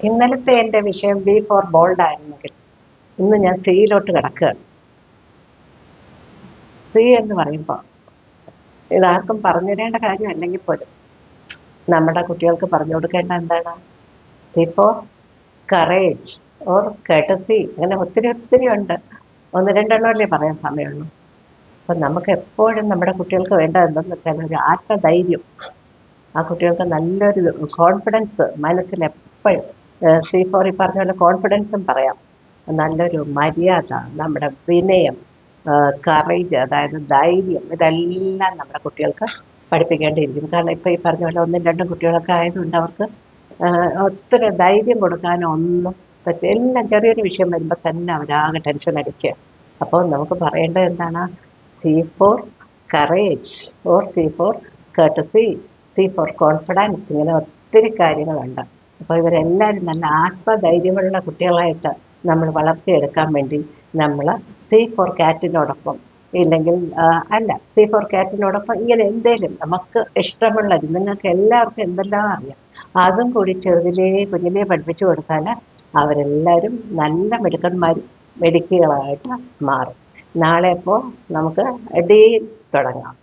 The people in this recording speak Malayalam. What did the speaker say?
ഇന്നലത്തെ എൻ്റെ വിഷയം ബി ഫോർ ബോൾഡ് ആയിരുന്നെങ്കിൽ ഇന്ന് ഞാൻ സിയിലോട്ട് കിടക്കുകയാണ്. സി എന്ന് പറയുമ്പോൾ ഇതാർക്കും പറഞ്ഞു തരേണ്ട കാര്യം അല്ലെങ്കിൽ പോലും നമ്മുടെ കുട്ടികൾക്ക് പറഞ്ഞു കൊടുക്കേണ്ട എന്താണ്? C for courage or courtesy. അങ്ങനെ ഒത്തിരി ഒത്തിരി ഉണ്ട്. ഒന്ന് രണ്ടെണ്ണമല്ലേ പറയാൻ സമയമുള്ളൂ. അപ്പം നമുക്ക് എപ്പോഴും നമ്മുടെ കുട്ടികൾക്ക് വേണ്ടത് എന്തെന്ന് വെച്ചാൽ ഒരു ആത്മധൈര്യം. ആ കുട്ടികൾക്ക് നല്ലൊരു കോൺഫിഡൻസ് മനസ്സിൽ എപ്പോഴും. സി ഫോർ ഈ പറഞ്ഞ പോലെ കോൺഫിഡൻസും പറയാം. നല്ലൊരു മര്യാദ, നമ്മുടെ വിനയം, കറേജ്, അതായത് ധൈര്യം, ഇതെല്ലാം നമ്മുടെ കുട്ടികൾക്ക് പഠിപ്പിക്കേണ്ടിയിരിക്കുന്നു. കാരണം ഇപ്പം ഈ പറഞ്ഞ പോലെ ഒന്നും രണ്ടും കുട്ടികളൊക്കെ ആയതുകൊണ്ട് അവർക്ക് ഒത്തിരി ധൈര്യം കൊടുക്കാനോ ഒന്നും പറ്റും. എല്ലാം ചെറിയൊരു വിഷയം വരുമ്പോൾ തന്നെ അവരാകെ ടെൻഷൻ അടിക്കുക. അപ്പോൾ നമുക്ക് പറയേണ്ടത് എന്താണ്? C for courage or C for courtesy, C for confidence. ഇങ്ങനെ ഒത്തിരി കാര്യങ്ങളുണ്ട്. അപ്പോൾ ഇവരെല്ലാവരും നല്ല ആത്മധൈര്യമുള്ള കുട്ടികളായിട്ട് നമ്മൾ വളർത്തിയെടുക്കാൻ വേണ്ടി നമ്മൾ സി ഫോർ കാറ്റിനോടൊപ്പം ഇല്ലെങ്കിൽ അല്ല സി ഫോർ കാറ്റിനോടൊപ്പം ഇങ്ങനെ എന്തേലും നമുക്ക് ഇഷ്ടമുള്ളത്, നിങ്ങൾക്ക് എല്ലാവർക്കും എന്തെല്ലാം അറിയാം, അതും കൂടി കുഞ്ഞിലേ പഠിപ്പിച്ചു കൊടുത്താൽ അവരെല്ലാവരും നല്ല മിടുക്കന്മാരും മിടുക്കികളായിട്ട് മാറും. നാളെ അപ്പോൾ നമുക്ക് ഡീൽ തുടങ്ങാം.